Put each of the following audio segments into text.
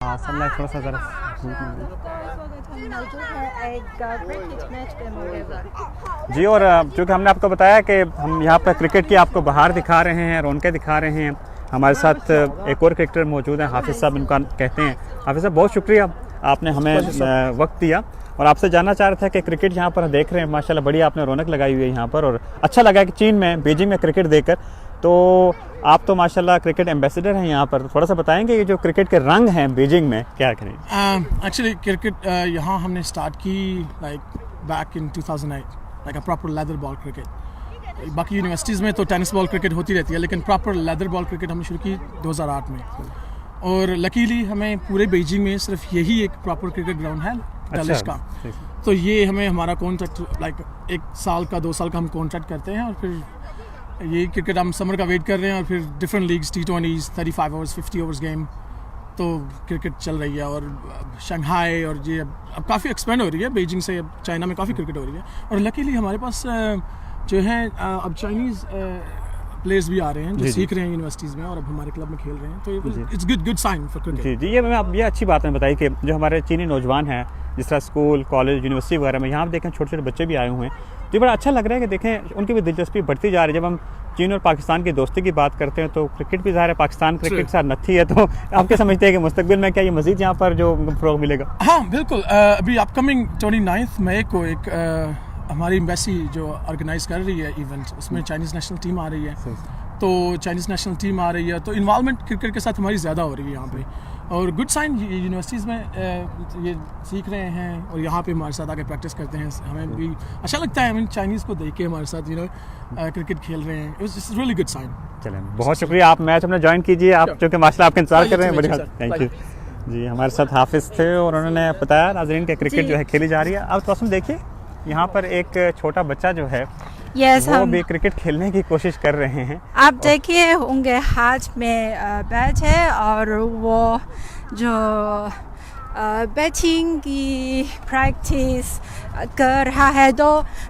हाँ सब मैं थोड़ा सा ज़रा जी। और चूँकि हमने आपको बताया कि हम यहाँ पर क्रिकेट की आपको बहार दिखा रहे हैं, रौनकें दिखा रहे हैं। हमारे साथ एक और क्रिकेटर मौजूद हैं, हाफिज़ साहब इनका कहते हैं। हाफिज़ साहब बहुत शुक्रिया, आपने हमें वक्त दिया और आपसे जानना चाह रहा था कि क्रिकेट यहाँ पर देख रहे हैं, माशाल्लाह बड़ी आपने रौनक लगाई हुई है यहाँ पर और अच्छा लगा कि चीन में बीजिंग में क्रिकेट देखकर। तो आप तो माशाल्लाह क्रिकेट एम्बेसडर हैं यहाँ पर, तो थोड़ा सा बताएंगे कि जो क्रिकेट के रंग हैं बीजिंग में क्या करें? एक्चुअली क्रिकेट यहाँ हमने स्टार्ट की like back in 2008, like a proper leather ball cricket. बाकी यूनिवर्सिटीज़ में तो टेनिस बॉल क्रिकेट होती रहती है, लेकिन प्रॉपर लेदर बॉल क्रिकेट हमने शुरू की 2008 में। और लकीली हमें पूरे बीजिंग में सिर्फ यही एक प्रॉपर क्रिकेट ग्राउंड है टेनिस का। तो ये हमें हमारा कॉन्ट्रैक्ट लाइक 1 साल का 2 साल का हम कॉन्ट्रैक्ट करते हैं और फिर ये क्रिकेट हम समर का वेट कर रहे हैं और फिर different leagues T20s 35 overs 50 overs game तो क्रिकेट चल रही है। और शंघाई और ये अब काफ़ी एक्सपेंड हो रही है बीजिंग से, अब चाइना में काफ़ी क्रिकेट हो रही है। और लकीली हमारे पास जो है अब चाइनीज़ प्लेयर्स भी आ रहे हैं जो सीख रहे हैं यूनिवर्सिटीज़ में और अब हमारे क्लब में खेल रहे हैं, तो it's good sign for cricket. जी ये अच्छी बात है बताई कि जो हमारे चीनी नौजवान हैं जिस तरह स्कूल कॉलेज यूनिवर्सिटी वगैरह में, यहाँ आप देखें छोटे छोटे बच्चे भी आए हुए हैं, तो ये बड़ा अच्छा लग रहा है कि देखें उनकी भी दिलचस्पी बढ़ती जा रही है। जब हम चीन और पाकिस्तान की दोस्ती की बात करते हैं तो क्रिकेट भी ज़ाहिर है पाकिस्तान क्रिकेट के साथ नत्थी है, तो आप क्या समझते हैं कि मुस्तकबिल में क्या ये मज़ीद यहाँ पर जो फ़रोग़ मिलेगा? हाँ बिल्कुल, अभी अपकमिंग 29 मई को एक हमारी एम्बेसी जो ऑर्गेनाइज़ कर रही है इवेंट, उसमें चाइनीज़ नेशनल टीम आ रही है। तो चाइनीज़ नेशनल टीम आ रही है तो इन्वॉल्वमेंट क्रिकेट के साथ हमारी ज़्यादा हो रही है यहाँ पे, और गुड साइन। यूनिवर्सिटीज़ में ये सीख रहे हैं और यहाँ पे हमारे साथ आके प्रैक्टिस करते हैं, हमें भी अच्छा लगता है। हमें चाइनीज़ को देख के हमारे साथ क्रिकेट खेल रहे हैं, इट्स रियली गुड साइन। चलें, बहुत शुक्रिया, आप मैच अपना ज्वाइन कीजिए, आप जो कि माशाल्लाह आपका इंतजार कर रहे हैं। बढ़िया, थैंक यू जी। हमारे साथ हाफिज़ थे और उन्होंने बताया नाज़रीन के क्रिकेट जो है खेली जा रही है। अब तो देखिए यहाँ पर एक छोटा बच्चा जो है वो भी क्रिकेट खेलने की कोशिश कर रहे हैं। आप देखिए उनके हाथ में बैट है और वो जो बैटिंग की प्रैक्टिस कर रहा है। तो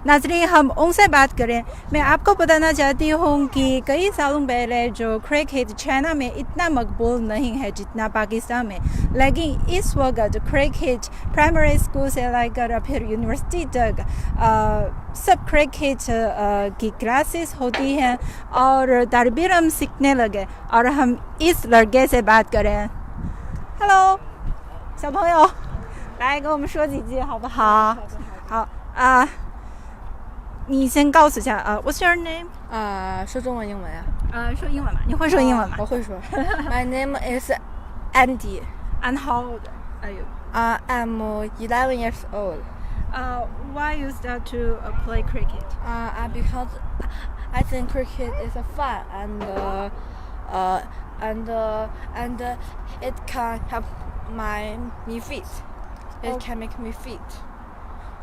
नाज़रीन हम उनसे बात करें। मैं आपको बताना चाहती हूँ कि कई सालों पहले जो क्रिकेट चाइना में इतना मकबूल नहीं है जितना पाकिस्तान में, लेकिन इस वक्त क्रिकेट प्राइमरी स्कूल से लेकर फिर यूनिवर्सिटी तक सब क्रिकेट की क्लासेस होती हैं और तालिब इल्म सीखने लगे। और हम इस लड़के से बात करें। Hello 小朋友，来跟我们说几句好不好？好啊，你先告诉一下What's your name？ 说中文英文呀？说英文吧，你会说英文吗？我会说。My name is Andy. And how old are you? I'm 11 years old. Why you start to play cricket? Because I think cricket is fun and it can help me fit. It can make me fit.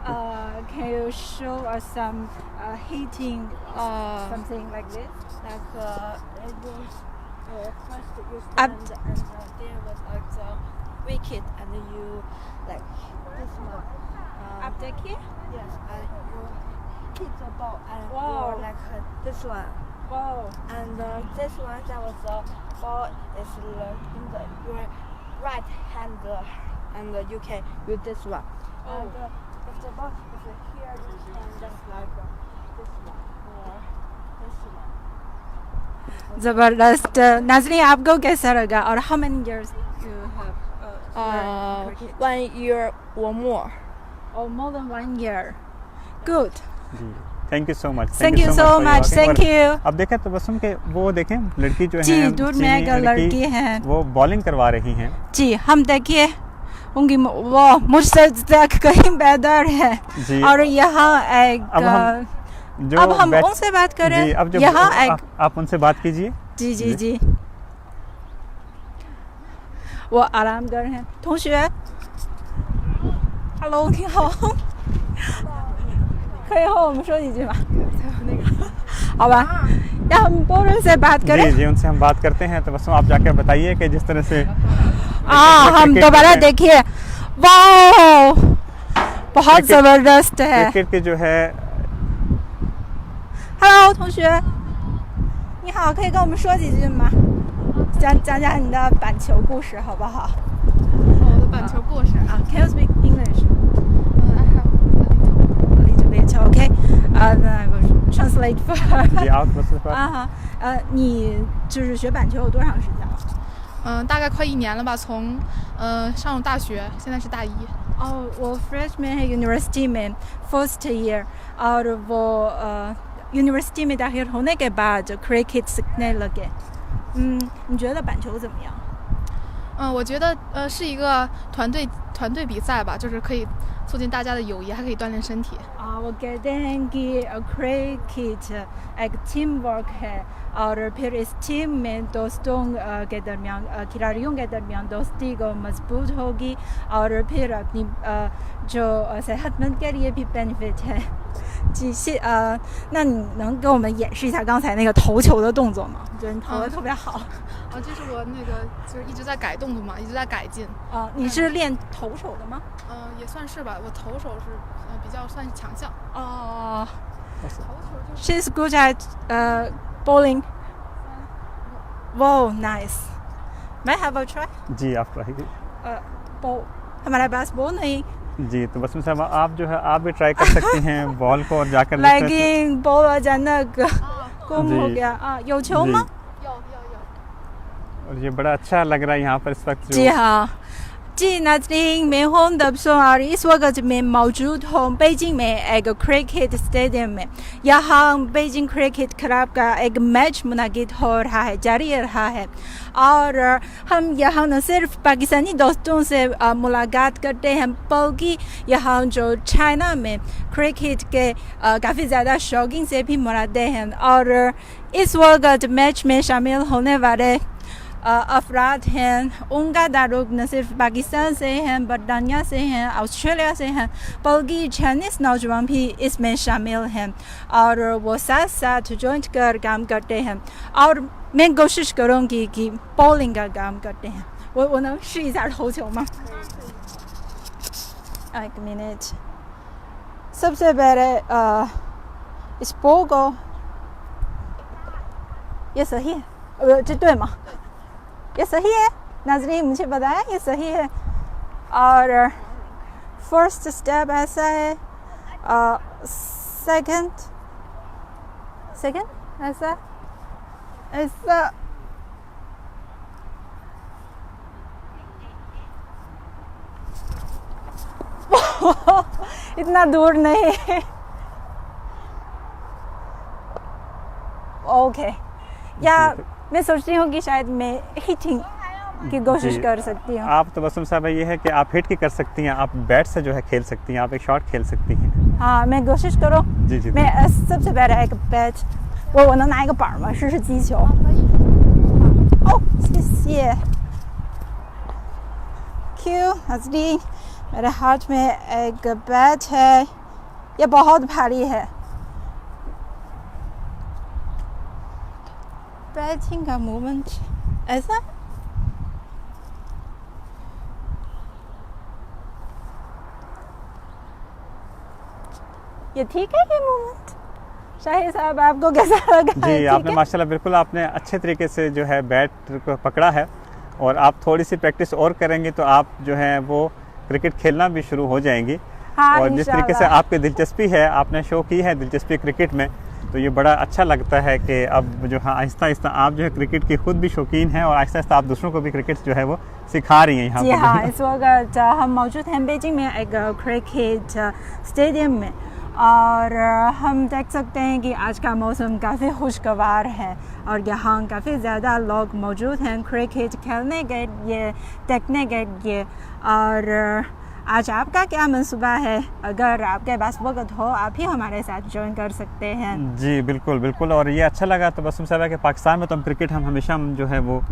Can you show us some hitting something like this? Like it was first you stand and there was like the wicket and you like this one. Up the key? Yes, and you hit the ball and Wow. you're like this one. Wow. And this one that was the ball is in your right hand and you can use this one. And if the ball is here, you can just like this one or this one. ज़बरदस्त। नाज़रीन आपको कैसा लगा और how many years you have learned cricket? 1 year or more. Oh, more than 1 year. Good. Thank you so much. Thank you so much. Thank you. अब देखें तो बसम के वो देखें लड़की जो है जी दूर में एक लड़की है, वो बॉलिंग करवा रही हैं। जी हम देखिए उनकी वो मुझसे तक कहीं बेहतर है। और यहाँ एक अब हम उनसे बात करें। अब जब यहाँ एक आप उनसे बात कीजिए। जी जी जी वो आराम कर रहे हैं। 同学 Hello 你好可以和我们说几句吗？好吧，让हम बोर्डर से बात करें। जी उनसे हम बात करते हैं। तो बस आप जाकर बताइए कि जिस तरह से हम दोबारा देखिए। वाह बहुत ज़बरदस्त है क्रिकेट के जो है। Hello 同学你好，可以跟我们说几句吗？讲讲你的板球故事好不好？ late for जी आप बस 啊哈，你就是学板球有多长时间了？大概快1年了吧，从上大学，现在是大1。哦，我 freshman है यूनिवर्सिटी में फर्स्ट ईयर और वो यूनिवर्सिटी में दाखिल होने के बाद क्रिकेट सीखने लगे। 你觉得板球怎么样？我觉得是一个团队比赛吧，就是可以促进大家的友谊，还可以锻炼身体。वो कहते हैं कि क्रिकेट एक टीम वर्क है और फिर इस टीम में दोस्तों के दरमियान खिलाड़ियों के दरमियान दोस्ती को मजबूत होगी और फिर अपनी जो सेहतमंद के लिए भी बेनिफिट है। 那你能给我们演示一下刚才那个投球的动作吗？我觉得你投的特别好。这是我那个就是一直在改动作嘛，一直在改进。你是练投手的吗？也算是吧，我投手是比较算是强项。哦，投球就是。She's good at bowling. Wow, nice. May I have a try? जी आप ट्राई बॉल हमारे पास बॉल नहीं. जी तो बस साहब आप जो है आप भी ट्राई कर सकती हैं बॉल को और जाकर लेकिन बॉल अचानक गुम हो जी। गया. 有球吗？有。और ये बड़ा अच्छा लग रहा है यहाँ पर इस वक्त जी हाँ जी नाज़रीन मैं हूं दबसों और इस वक्त मैं मौजूद हूँ बीजिंग में एक क्रिकेट स्टेडियम में। यहाँ बीजिंग क्रिकेट क्लब का एक मैच मुनाकिद हो रहा है जारी रहा है और हम यहाँ न सिर्फ पाकिस्तानी दोस्तों से मुलाकात करते हैं बल्कि यहाँ जो चाइना में क्रिकेट के काफ़ी ज़्यादा शौकीन से भी मिलते हैं और इस वक्त मैच में शामिल होने वाले अफराद हैं उनका ताल्लुक न सिर्फ पाकिस्तान से हैं बरतानिया से हैं ऑस्ट्रेलिया से हैं बल्कि चाइनीज़ नौजवान भी इसमें शामिल हैं और वो साथ साथ जॉइंट कर काम करते हैं और मैं कोशिश करूँगी कि बॉलिंग का काम करते हैं। वो能试一下投球吗？ एक मिनट सबसे पहले इस बॉल को ये सही है这对吗？ ये सही है नाज़रीन मुझे बताया ये सही है और फर्स्ट स्टेप ऐसा है सेकंड ऐसा इतना दूर नहीं ओके या मैं सोचती हूँ कि शायद मैं हिटिंग की कोशिश कर सकती हूँ। आप तो बस साहब ये है कि आप हिट की कर सकती हैं आप बैट से जो है खेल सकती हैं आप एक शॉट खेल सकती हैं। हाँ मैं कोशिश करो जी जी मैं सबसे पहले एक बैट 我能拿一个板吗？试试击球。哦，谢谢。Q नाज़रीन मेरे हाथ में एक बैट है ये बहुत भारी है। बैटिंग का मूवमेंट ऐसा ये ठीक है ये मूवमेंट शाहिद साहब आपको कैसा लगा? जी आपने माशाल्लाह बिल्कुल आपने अच्छे तरीके से जो है बैट को पकड़ा है और आप थोड़ी सी प्रैक्टिस और करेंगी तो आप जो है वो क्रिकेट खेलना भी शुरू हो जाएंगी। हाँ, और जिस तरीके से आपकी दिलचस्पी है आपने शो की है दिलचस्पी क्रिकेट में तो ये बड़ा अच्छा लगता है कि अब जो है आहिस्ता आहिस्ता आप जो है क्रिकेट की खुद भी शौकीन हैं और आहिस्ता आहिस्ता आप दूसरों को भी क्रिकेट जो है वो सिखा रही हैं यहाँ जी पर। हाँ इस वक्त हम मौजूद हैं बीजिंग में एक क्रिकेट स्टेडियम में और हम देख सकते हैं कि आज का मौसम काफ़ी खुशगवार है और यहाँ काफ़ी ज़्यादा लोग मौजूद हैं क्रिकेट खेलने के लिए देखने के लिए। और आज आपका क्या मंसूबा है? अगर आपके पास वक्त हो आप भी हमारे साथ ज्वाइन कर सकते हैं। जी बिल्कुल बिल्कुल और ये अच्छा लगा तो बस साहब कि पाकिस्तान में तो हम क्रिकेट हम हमेशा जो है वो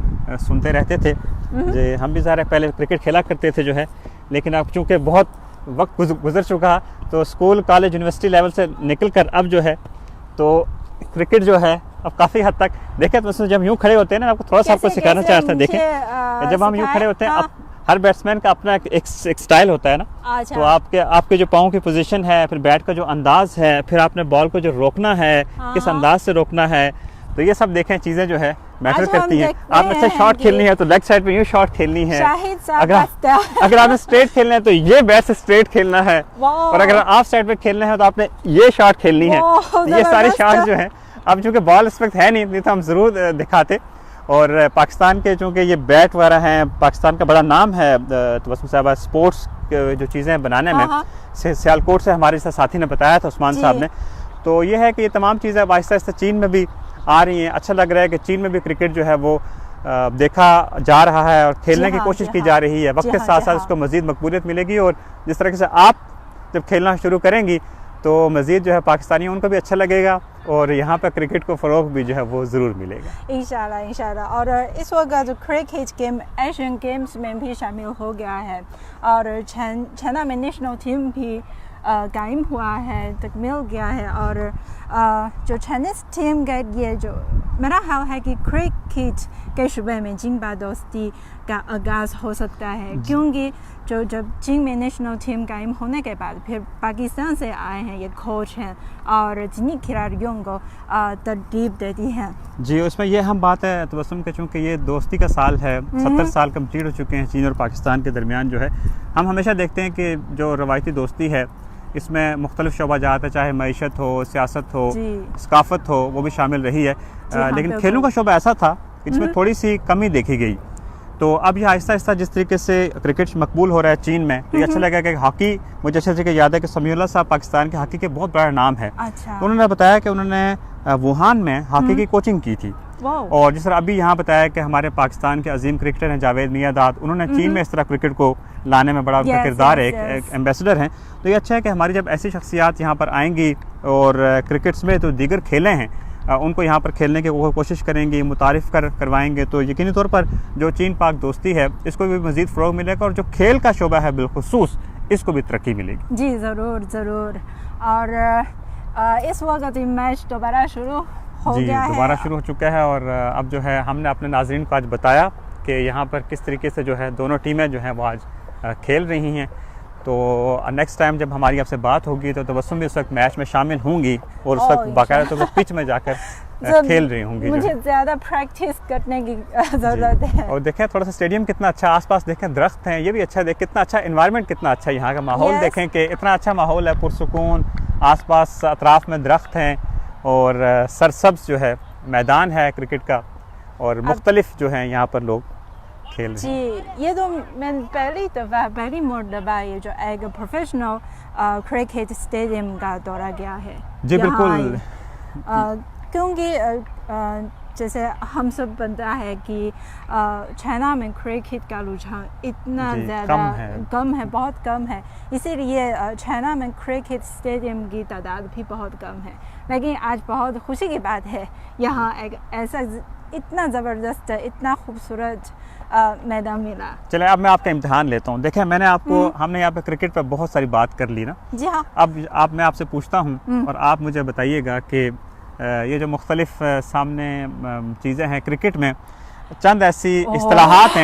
सुनते रहते थे जी हम भी ज़रा पहले क्रिकेट खेला करते थे जो है लेकिन अब चूँकि बहुत वक्त गुजर चुका तो स्कूल कॉलेज यूनिवर्सिटी लेवल से निकल कर अब जो है तो क्रिकेट जो है अब काफ़ी हद तक देखें तो जब यूँ खड़े होते हैं ना आपको थोड़ा सा आपको सिखाना चाहता है। देखें जब हम यूँ खड़े होते हैं हर बैट्समैन का अपना एक स्टाइल होता है ना तो आपके जो पाँव की पोजीशन है फिर बैट का जो अंदाज है फिर आपने बॉल को जो रोकना है किस अंदाज से रोकना है तो ये सब देखें चीज़ें जो है मैटर आज हम करती हैं। देखते आप अच्छा हैं शॉट कि खेलनी है तो लेग साइड पे यूँ शॉट खेलनी है। शाहिद साहब अगर का स्टाइल। अगर आपने स्ट्रेट खेलना है तो ये बैट से स्ट्रेट खेलना है, वाह। और अगर ऑफ साइड पे खेलना है तो आपने ये शॉट खेलनी है। वाह, तो ये सारे जबरदस्त। शॉट जो हैं, अब चूंकि बॉल इस वक्त है नहीं तो हम ज़रूर दिखाते। और पाकिस्तान के चूँकि ये बैट वगैरह हैं, पाकिस्तान का बड़ा नाम है तबस्सुम साहबा स्पोर्ट्स जो चीज़ें बनाने में। हाँ। सियालकोट से हमारे साथी ने बताया था, उस्मान साहब ने। तो ये है कि ये तमाम चीज़ें अब आहिस्ता आहिस्ता चीन में भी आ रही हैं। अच्छा लग रहा है कि चीन में भी क्रिकेट जो है वो देखा जा रहा है और खेलने की कोशिश की जा रही है। वक्त के साथ साथ उसको मज़ीद मकबूलियत मिलेगी, और जिस तरीके से आप जब खेलना शुरू करेंगी तो मज़ीद जो है पाकिस्तानी उनको भी अच्छा लगेगा, और यहाँ पर क्रिकेट को फ़रोग़ भी जो है वो ज़रूर मिलेगा इंशाल्लाह इंशाल्लाह। और इस वक्त जो क्रिकेट गेम एशियन गेम्स में भी शामिल हो गया है, और चाइना में नेशनल टीम भी कायम हुआ है, तकमील गया है। और जो चाइनीज़ टीम का ये जो मेरा ख्याल है कि क्रिकेट के शुबे में जिंबा दोस्ती का आगाज़ हो सकता है, क्योंकि जो जब चीन में नेशनल टीम कायम होने के बाद फिर पाकिस्तान से आए हैं ये कोच हैं, और जिन्हीं खिलाड़ियों को तरतीब देती हैं। जी। उसमें ये हम बात है तबस्सुम के, चूँकि ये दोस्ती का साल है, 70 साल कंप्लीट हो चुके हैं चीन और पाकिस्तान के दरमियान। जो है हम हमेशा देखते हैं कि जो रवायती दोस्ती है इसमें मुख्तलिफ शोबाजात है, चाहे मईशत हो, सियासत हो, सकाफ़त हो, वो भी शामिल रही है। लेकिन खेलों का शोबा ऐसा था कि इसमें थोड़ी सी कमी देखी गई। तो अब ये आहिस्ता आहिस्ता जिस तरीके से क्रिकेट मकबूल हो रहा है चीन में, तो ये अच्छा लगा कि हॉकी, मुझे अच्छे तरीके याद है कि समीउल्लाह साहब पाकिस्तान के हॉकी के बहुत बड़ा नाम है। अच्छा। तो उन्होंने बताया कि उन्होंने वुहान में हॉकी की कोचिंग की थी। और जिस तरह अभी यहाँ बताया कि हमारे पाकिस्तान के अजीम क्रिकेटर हैं जावेद मियादाद, उन्होंने चीन में इस तरह क्रिकेट को लाने में बड़ा उनका किरदार है, एक एम्बेसडर हैं। तो ये अच्छा है कि हमारी जब ऐसी शख्सियात यहाँ पर आएंगी और क्रिकेट में तो दीगर खेलें हैं उनको यहाँ पर खेलने की वो कोशिश करेंगी, मुतारिफ़ करवाएंगे, तो यकीनी तौर पर जो चीन पाक दोस्ती है इसको भी मज़ीद फ़रोग़ मिलेगा, और जो खेल का शोबा है बिलखुसूस इसको भी तरक्की मिलेगी। जी ज़रूर ज़रूर। और इस वक्त मैच दोबारा शुरू हो गया है, दोबारा शुरू हो चुका है। और अब जो है हमने अपने नाज़रीन को आज बताया कि यहाँ पर किस तरीके से जो है दोनों टीमें जो हैं वो आज खेल रही हैं। तो नेक्स्ट टाइम जब हमारी आपसे बात होगी तो तबस्सुम भी उस वक्त मैच में शामिल होंगी, और उस वक्त बाकायदा तो वो पिच में जाकर खेल रही होंगी। मुझे ज़्यादा प्रैक्टिस करने की ज़रूरत है। और देखें थोड़ा सा स्टेडियम कितना अच्छा, आसपास देखें दरख्त हैं, ये भी अच्छा देखें, कितना अच्छा एनवायरनमेंट, कितना अच्छा यहाँ का माहौल देखें कि इतना अच्छा माहौल है, पुरसुकून, आसपास अतराफ़ में दरख्त हैं, और सरसब्ज़ जो है मैदान है क्रिकेट का, और मुख्तलिफ जो है यहाँ पर लोग खेल रहे हैं। जी, ये तो मैं पहली मरतबा ये जो एक प्रोफेशनल क्रिकेट स्टेडियम का दौरा गया है। जी बिल्कुल। क्योंकि जैसे हम सब पता है कि चाइना में क्रिकेट का रुझान इतना ज़्यादा कम है, बहुत कम है, इसीलिए चाइना में क्रिकेट स्टेडियम की तादाद भी बहुत कम है। लेकिन आज बहुत खुशी की बात है, यहाँ एक ऐसा इतना ज़बरदस्त, इतना खूबसूरत मैदान मिला। चले अब मैं आपका इम्तिहान लेता हूँ। देखें मैंने आपको, हमने यहाँ पे क्रिकेट पर बहुत सारी बात कर ली ना। जी हाँ। अब मैं आपसे पूछता हूँ और आप मुझे बताइएगा कि ये जो मुख्तलिफ सामने चीज़ें हैं क्रिकेट में, चंद ऐसी इस्तिलाहात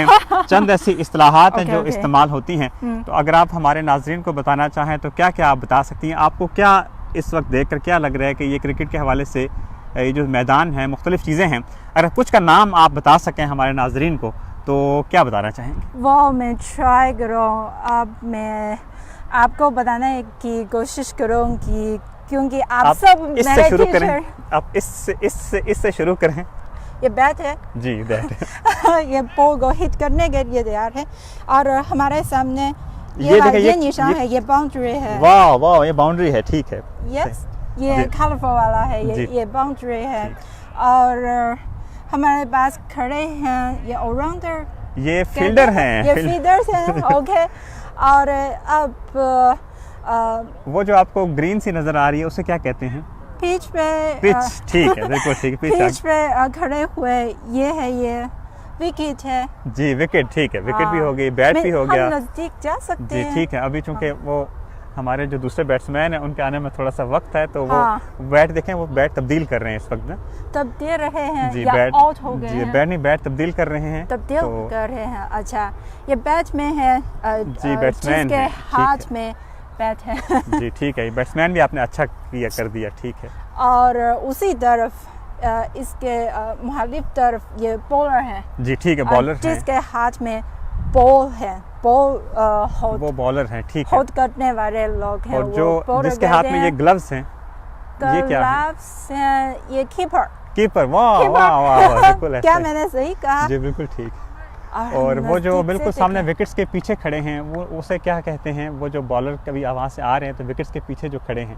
हैं जो इस्तेमाल होती हैं, तो अगर आप हमारे नाज़रीन को बताना चाहें तो क्या क्या आप बता सकती हैं? आपको क्या इस वक्त देखकर क्या लग रहा है कि ये क्रिकेट के हवाले से ये जो मैदान है, मुख्तलिफ चीज़ें हैं, अगर कुछ का नाम आप बता सकें हमारे नाज़रीन को तो क्या बताना चाहेंगे? वो मैं ट्राई करूँ, अब मैं आपको बताने की कोशिश करूँ कि क्योंकि आप सब इससे शुरू करें, आप इससे शुरू करें। ये बैट है जी, बैट है। ये बॉल को हिट करने के लिए तैयार है, और हमारे सामने ये निशान है, ये बाउंड्री है। वाह वाह, ये बाउंड्री है, ठीक है। यस, ये कलरफुल वाला है, ये बाउंड्री है। और हमारे पास खड़े हैं ये ऑलराउंडर, ये फील्डर हैं, ये फील्डर्स हैं। ओके। और अब वो जो आपको ग्रीन सी नजर आ रही है उसे क्या कहते हैं? पिच पे। पिच, ठीक है, बिल्कुल ठीक है। पिच पे खड़े हुए ये है, ये विकेट है। जी विकेट, ठीक है, विकेट भी हो गई, बैट भी हो गया। हम नजदीक जा सकते हैं। ठीक है। अभी चूंकि वो हमारे जो दूसरे बैट्समैन हैं उनके आने में थोड़ा सा वक्त है, तो वो बैट देखें, वो बैट तब्दील कर रहे हैं इस वक्त ना। तब्दील रहे हैं जी, या बैट आउट हो गए हैं? बैट नहीं, बैट तब्दील कर रहे हैं। तब्दील कर रहे हैं, अच्छा। ये बैट में है जी, बैट्समैन के हाथ में बैट है। जी ठीक है, बैट्समैन भी आपने अच्छा किया कर दिया, ठीक है। और उसी तरफ इसके मुहालिफ तरफ ये बॉलर है, जी ठीक है, बॉलर है, जिसके हाथ में बॉल है, बॉल वो बॉलर है, ठीक है। होल्ड करने वाले लोग हैं, और जो जिसके हाथ में ये ग्लव्स हैं, ये क्या है? ग्लव्स हैं, ये कीपर। कीपर, वाह वाह वाह, बिल्कुल ऐसे। क्या मैंने सही कहा? जी बिल्कुल ठीक। और वो जो बिल्कुल सामने विकेट्स के पीछे खड़े हैं, वो उसे क्या कहते हैं? वो जो बॉलर कभी आवाज से आ रहे हैं तो विकेट्स के पीछे जो खड़े हैं,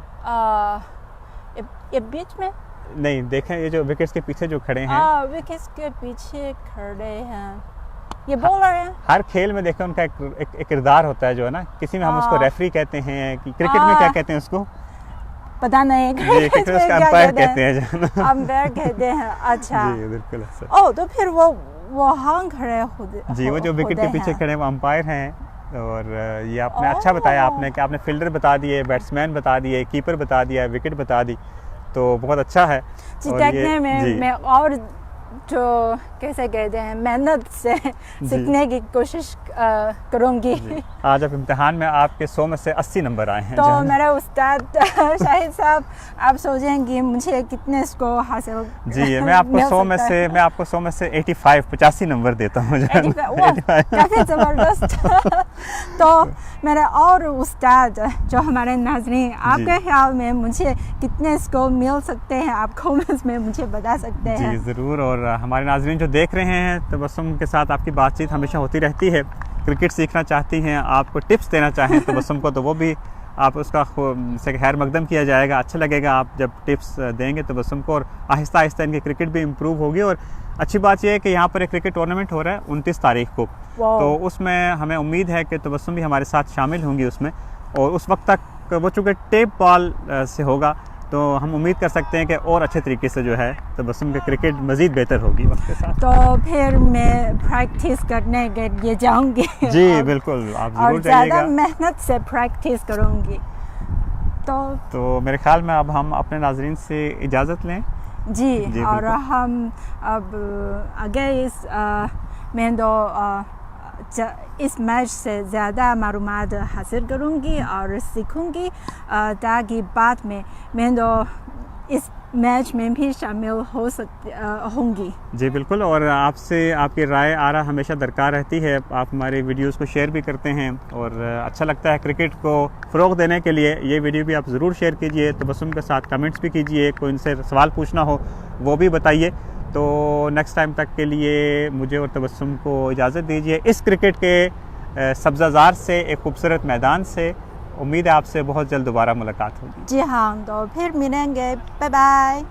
ये बीच में नहीं देखें, ये जो विकेट्स के पीछे जो खड़े हैं, विकेट्स के पीछे खड़े हैं, ये बॉलर है। हर खेल में देखें उनका एक किरदार होता है जो है ना, किसी में हम उसको रेफरी कहते हैं, कि क्रिकेट में क्या कहते हैं उसको पता नहीं, क्रिकेट में उसका अंपायर कहते हैं जो ना, अंपायर कहते हैं। अच्छा जी बिल्कुल ऐसा। ओ तो फिर वो हाँ खड़े होते, जी वो जो विकेट के पीछे खड़े हैं वो अंपायर हैं। और ये आपने अच्छा बताया, आपने कि आपने फील्डर बता दिए, बैट्समैन बता दिए, कीपर बता दिया, विकेट बता दी, तो बहुत अच्छा है। जी और देखने में मैं और जो कैसे कहते हैं मेहनत से सीखने की कोशिश करूँगी। आज आप इम्तिहान में आपके 100 में से 80 नंबर आए हैं। तो मेरे उस्ताद शाहिद साहब आप सोचेंगे मुझे कितने स्कोर हासिल। जी मैं आपको 100 में से 85 नंबर देता हूँ। काफ़ी ज़बरदस्त। तो मेरे और उस्ताद जो हमारे नाज़रीन, आपके ख्याल में मुझे कितने स्कोर मिल सकते हैं? आप कमेंट्स में मुझे बता सकते हैं। जी ज़रूर। और हमारे नाज़रीन जो देख रहे हैं, तबस्सुम के साथ आपकी बातचीत हमेशा होती रहती है। क्रिकेट सीखना चाहती हैं, आपको टिप्स देना चाहें तबस्सुम को, तो वो भी आप उसका से खैर मकदम किया जाएगा। अच्छा लगेगा आप जब टिप्स देंगे तबस्सुम को, और आहिस्ता आहिस्ता इनकी क्रिकेट भी इम्प्रूव होगी। और अच्छी बात यह है कि यहाँ पर एक क्रिकेट टूर्नामेंट हो रहा है 29 तारीख को, तो उसमें हमें उम्मीद है कि तबस्सुम भी हमारे साथ शामिल होंगी उसमें। और उस वक्त तक वो चूँकि टेप बॉल से होगा, तो हम उम्मीद कर सकते हैं कि और अच्छे तरीके से जो है तबस्सुम की क्रिकेट मज़ीद बेहतर होगी वक्त के साथ। तो फिर मैं प्रैक्टिस करने के लिए जाऊंगी। जी बिल्कुल, आप ज़रूर जाइएगा। ज़्यादा मेहनत से प्रैक्टिस करूंगी। तो मेरे ख्याल में अब हम अपने नाज़रीन से इजाज़त लें। जी और हम अब आगे इस मैच से ज़्यादा मालूमात हासिल करूंगी और सीखूंगी, ताकि बाद में मैं इस मैच में भी शामिल होंगी। जी बिल्कुल। और आपसे आपकी राय आरा हमेशा दरकार रहती है। आप हमारे वीडियोस को शेयर भी करते हैं और अच्छा लगता है क्रिकेट को फ़रोग़ देने के लिए। ये वीडियो भी आप ज़रूर शेयर कीजिए, तबस्सुम के साथ कमेंट्स भी कीजिए, कोई उनसे सवाल पूछना हो वो भी बताइए। तो नेक्स्ट टाइम तक के लिए मुझे और तबस्सुम को इजाज़त दीजिए इस क्रिकेट के सब्ज़ाज़ार से, एक खूबसूरत मैदान से। उम्मीद है आपसे बहुत जल्द दोबारा मुलाकात होगी। जी हाँ, तो फिर मिलेंगे। Bye bye.